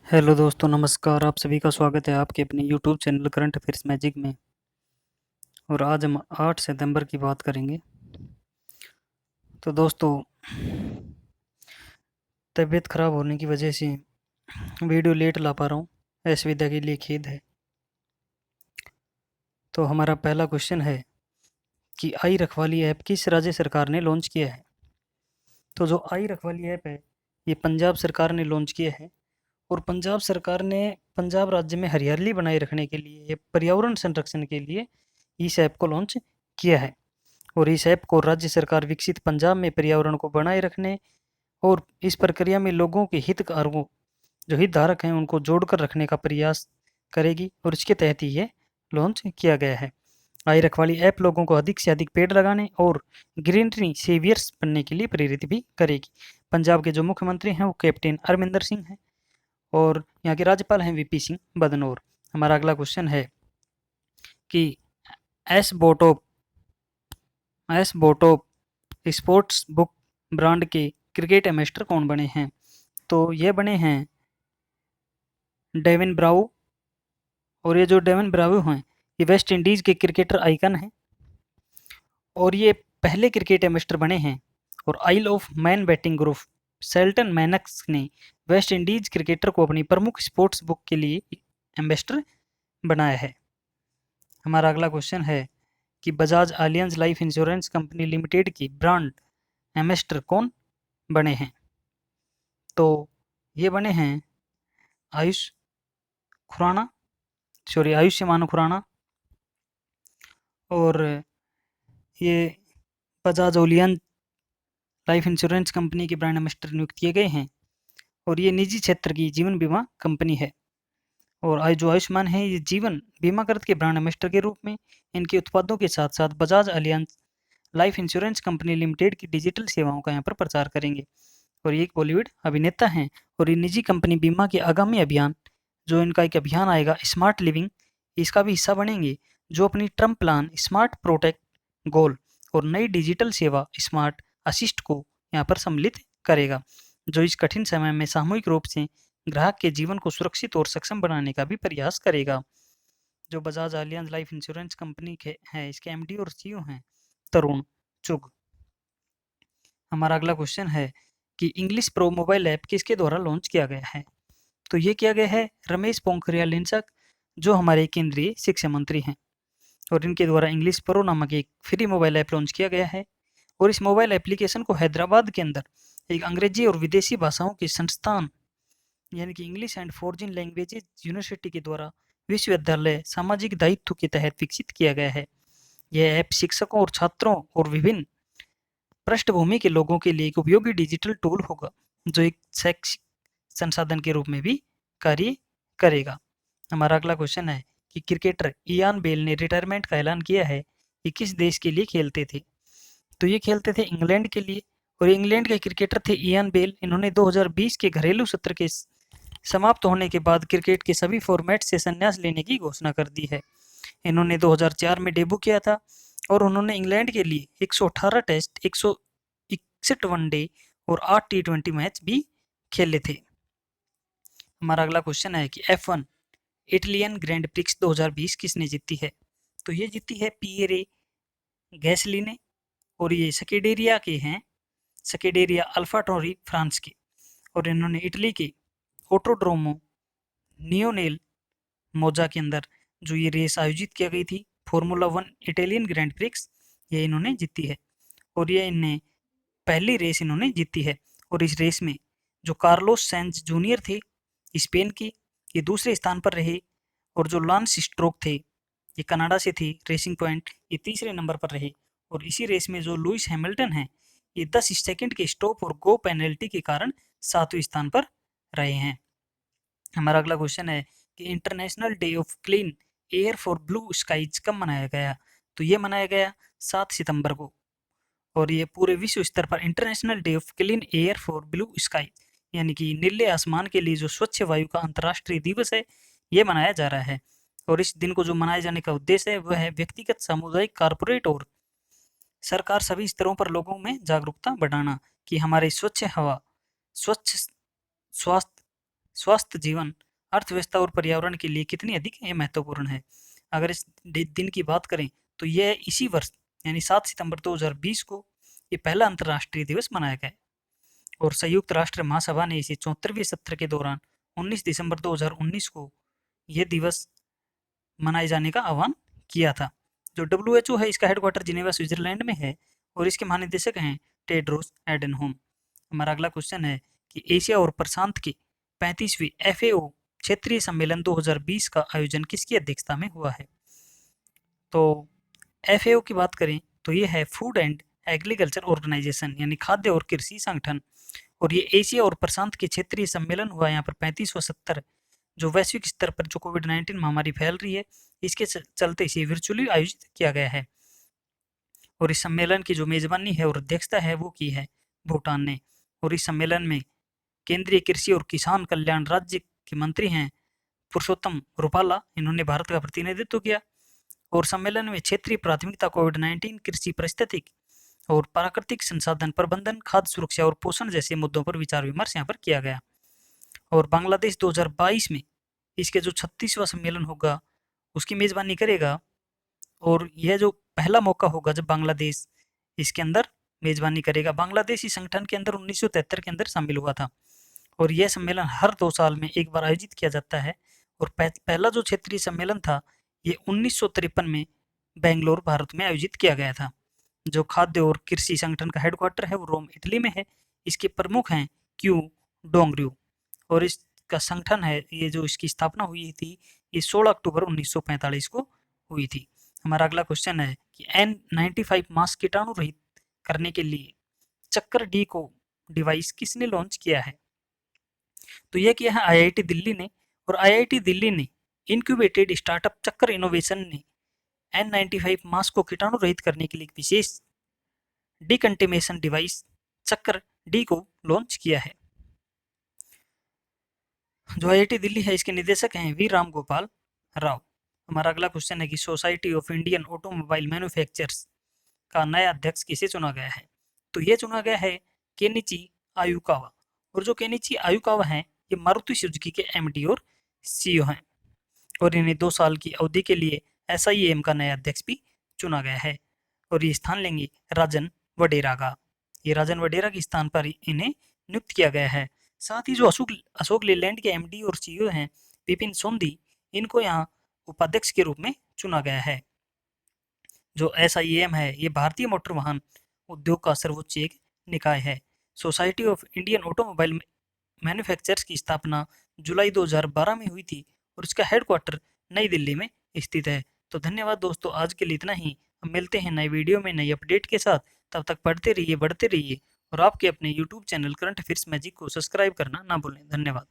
Hello दोस्तों, नमस्कार। आप सभी का स्वागत है आपके अपने YouTube channel current affairs magic में। और आज हम 8 सितंबर की बात करेंगे। तो दोस्तों, तबीयत ख़राब होने की वजह से वीडियो लेट ला पा रहा हूँ। असुविधा के लिए खेद है। तो हमारा पहला क्वेश्चन है कि आई रखवाली ऐप किस राज्य सरकार ने लॉन्च किया है। तो जो आई रखवाली ऐप है, ये पंजाब सरकार ने लॉन्च किया है। और पंजाब सरकार ने पंजाब राज्य में हरियाली बनाए रखने के लिए, पर्यावरण संरक्षण के लिए इस ऐप को लॉन्च किया है। और इस ऐप को राज्य सरकार विकसित पंजाब में पर्यावरण को बनाए रखने और इस प्रक्रिया में लोगों के हितधारकों, जो हितधारक हैं, उनको जोड़कर रखने का प्रयास करेगी। और इसके तहत ही ये लॉन्च किया गया है। आई रखवाली ऐप लोगों को अधिक से अधिक पेड़ लगाने और ग्रीनरी सेवियर्स बनने के लिए प्रेरित भी करेगी। पंजाब के जो मुख्यमंत्री हैं वो कैप्टन अमरिंदर सिंह हैं और यहाँ के राज्यपाल हैं वीपी सिंह बदनौर। हमारा अगला क्वेश्चन है कि SBOTOP SBOTOP sports book brand के क्रिकेट एम्बेसडर कौन बने हैं। तो ये बने हैं डेविन ब्रावो। और ये जो डेविन ब्रावो हैं, ये वेस्ट इंडीज के क्रिकेटर आइकन हैं और ये पहले क्रिकेट एम्बेसडर बने हैं। और Isle of Man betting group Celton Manx ने वेस्ट इंडीज क्रिकेटर को अपनी प्रमुख स्पोर्ट्स बुक के लिए एम्बेसडर बनाया है। हमारा अगला क्वेश्चन है कि Bajaj Allianz life insurance company limited की ब्रांड एम्बेसडर कौन बने हैं। तो ये बने हैं आयुष खुराना, सॉरी आयुष्मान खुराना। और ये बजाज ओलियन लाइफ इंश्योरेंस कंपनी के ब्रांड एम्बेसडर नियुक्त किए गए हैं। और ये निजी क्षेत्र की जीवन बीमा कंपनी है। और जो आयुष्मान है, ये जीवन बीमा करत के ब्रांड एम्बेसडर के रूप में इनके उत्पादों के साथ साथ Bajaj Allianz life insurance company limited की डिजिटल सेवाओं का यहाँ पर प्रचार करेंगे। और ये एक बॉलीवुड अभिनेता हैं। और ये निजी कंपनी बीमा के आगामी अभियान, जो इनका एक अभियान आएगा स्मार्ट लिविंग, इसका भी हिस्सा बनेंगे, जो अपनी ट्रम प्लान स्मार्ट प्रोटेक्ट गोल और नई डिजिटल सेवा स्मार्ट असिस्ट को यहाँ पर सम्मिलित करेगा, जो इस कठिन समय में सामूहिक रूप से ग्राहक के जीवन को सुरक्षित और सक्षम बनाने का भी प्रयास करेगा। जो Bajaj Allianz life insurance company के हैं, इसके एमडी और सीईओ हैं तरुण चुग। हमारा अगला क्वेश्चन है कि इंग्लिश प्रो मोबाइल ऐप किसके द्वारा लॉन्च किया गया है। तो ये किया गया है रमेश पोखरियाल निशंक, जो हमारे केंद्रीय शिक्षा मंत्री हैं। और इनके द्वारा इंग्लिश प्रो नामक एक फ्री मोबाइल ऐप लॉन्च किया गया है। और इस मोबाइल एप्लीकेशन को हैदराबाद के अंदर एक अंग्रेजी और विदेशी भाषाओं के संस्थान, यानी कि English and foreign languages university के द्वारा विश्वविद्यालय सामाजिक दायित्व के तहत विकसित किया गया है। यह ऐप शिक्षकों और छात्रों और विभिन्न पृष्ठभूमि के लोगों के लिए एक उपयोगी डिजिटल टूल होगा, जो एक शैक्षिक संसाधन के रूप में भी कार्य करेगा। हमारा अगला क्वेश्चन है कि क्रिकेटर इयान बेल ने रिटायरमेंट का ऐलान किया है। ये किस देश के लिए खेलते थे। तो ये खेलते थे इंग्लैंड के लिए। और इंग्लैंड के क्रिकेटर थे इयान बेल। इन्होंने 2020 के घरेलू सत्र के समाप्त होने के बाद क्रिकेट के सभी फॉर्मेट से संन्यास लेने की घोषणा कर दी है। इन्होंने 2004 में डेब्यू किया था और उन्होंने इंग्लैंड के लिए 118 टेस्ट, 161 वनडे और 8 टी20 मैच भी खेले थे। हमारा अगला क्वेश्चन है कि F1 इटालियन ग्रैंड प्रिक्स 2020 किसने जीती है। तो ये जीती है पिएरे गैसली ने। और ये सकेडेरिया के हैं, सकेडेरिया अल्फाटोरी फ्रांस के। और इन्होंने इटली के ऑटोड्रोमो नियोनेल मोजा के अंदर जो ये रेस आयोजित की गई थी, formula one Italian grand prix, ये इन्होंने जीती है। और ये इन्हें पहली रेस इन्होंने जीती है। और इस रेस में जो कार्लोस सेंज जूनियर थे स्पेन के, ये दूसरे स्थान पर रहे। और जो लांस स्ट्रोक थे, ये कनाडा से थे, रेसिंग पॉइंट, ये तीसरे नंबर पर रहे। और इसी रेस में जो लुइस हैमिल्टन है, ये 10 सेकंड के स्टॉप और गो पेनल्टी के कारण 7वें स्थान पर रहे हैं। हमारा अगला क्वेश्चन है कि international day of clean air for blue skies कब मनाया गया। तो ये मनाया गया 7 सितंबर को। और ये पूरे विश्व स्तर पर international day of clean air for blue sky, यानी कि नीले आसमान के लिए जो स्वच्छ वायु का अंतर्राष्ट्रीय दिवस है, ये मनाया जा रहा है। और इस दिन को जो मनाए जाने का उद्देश्य है वह है व्यक्तिगत, सामुदायिक, कारपोरेट और सरकार सभी स्तरों पर लोगों में जागरूकता बढ़ाना कि हमारी स्वच्छ हवा, स्वच्छ स्वास्थ्य, स्वास्थ्य जीवन, अर्थव्यवस्था और पर्यावरण के लिए कितनी अधिक ये महत्वपूर्ण है। अगर इस दिन की बात करें तो यह इसी वर्ष यानी 7 सितंबर 2020 को ये पहला अंतर्राष्ट्रीय दिवस मनाया गया और संयुक्त राष्ट्र महासभा ने इसे 74वें सत्र के दौरान 19 दिसंबर 2019 को यह दिवस मनाए जाने का आह्वान किया था। जो WHO है इसका हेडक्वार्टर जिनेवा स्विट्जरलैंड में है और इसके महानिदेशक हैं टेड्रोस एडनहोम। हमारा अगला क्वेश्चन है कि एशिया और प्रशांत के 35वीं FAO क्षेत्रीय सम्मेलन 2020 का आयोजन किसकी अध्यक्षता में हुआ है। तो FAO की बात करें तो ये है फूड एंड एग्रीकल्चर ऑर्गेनाइजेशन यानी खाद्य और कृषि संगठन और ये एशिया और प्रशांत के क्षेत्रीय सम्मेलन हुआ यहाँ पर 35वां सत्र जो वैश्विक स्तर पर जो कोविड-19 महामारी फैल रही है इसके चलते इसे वर्चुअली आयोजित किया गया है और इस सम्मेलन की जो मेजबानी है और अध्यक्षता है वो की है भूटान ने और इस सम्मेलन में केंद्रीय कृषि और किसान कल्याण राज्य के मंत्री हैं पुरुषोत्तम रूपाला, इन्होंने भारत का प्रतिनिधित्व किया और सम्मेलन में क्षेत्रीय प्राथमिकता कोविड-19 कृषि पारिस्थितिक और प्राकृतिक संसाधन प्रबंधन, खाद्य सुरक्षा और पोषण जैसे मुद्दों पर विचार विमर्श यहाँ पर किया गया और बांग्लादेश 2022 में इसके जो 36वां सम्मेलन होगा उसकी मेजबानी करेगा और यह जो पहला मौका होगा जब बांग्लादेश इसके अंदर मेजबानी करेगा। बांग्लादेश इस संगठन के अंदर 1973 के अंदर शामिल हुआ था और यह सम्मेलन हर 2 साल में एक बार आयोजित किया जाता है और पहला जो क्षेत्रीय सम्मेलन था ये 1953 में बेंगलोर भारत में आयोजित किया गया था। जो खाद्य और कृषि संगठन का हेडक्वार्टर है वो रोम इटली में है। इसके प्रमुख हैं क्यू डोंगर्यू और इसका संगठन है ये जो इसकी स्थापना हुई थी ये 16 अक्टूबर 1945 को हुई थी। हमारा अगला क्वेश्चन है कि N95 मास्क कीटाणु रहित करने के लिए चक्कर डी को डिवाइस किसने लॉन्च किया है। तो यह किया है IIT दिल्ली ने और IIT दिल्ली ने इनक्यूबेटेड स्टार्टअप चक्कर इनोवेशन ने N95 मास्क को कीटाणु रहित करने के लिए एक विशेष डिकंटेमिनेशन डिवाइस चक्कर डी को लॉन्च किया है। जो IIT दिल्ली है इसके निदेशक हैं वी राम गोपाल राव। हमारा अगला क्वेश्चन है कि society of Indian automobile manufacturers का नया अध्यक्ष किसे चुना गया है। तो ये चुना गया है केनिची आयुकावा और जो केनिची आयुकावा हैं ये मारुति सुजुकी के MD और CEO हैं और इन्हें 2 साल की अवधि के लिए SIAM का नया अध्यक्ष भी चुना गया है और ये स्थान लेंगे राजन वडेरा का। ये राजन वडेरा के स्थान पर इन्हें नियुक्त किया गया है। साथ ही जो अशोक लेलैंड के MD और CEO हैं विपिन सोंधी इनको यहाँ उपाध्यक्ष के रूप में चुना गया है। जो SIAM है ये भारतीय मोटर वाहन उद्योग का सर्वोच्च एक निकाय है। Society of Indian automobile manufacturers की स्थापना जुलाई 2012 में हुई थी और इसका हेडक्वार्टर नई दिल्ली में स्थित है। तो धन्यवाद दोस्तों, आज के लिए इतना ही। हम मिलते हैं नए वीडियो में नई अपडेट के साथ। तब तक पढ़ते रहिए, बढ़ते रहिए और आपके अपने YouTube channel current affairs magic को सब्सक्राइब करना ना भूलें। धन्यवाद।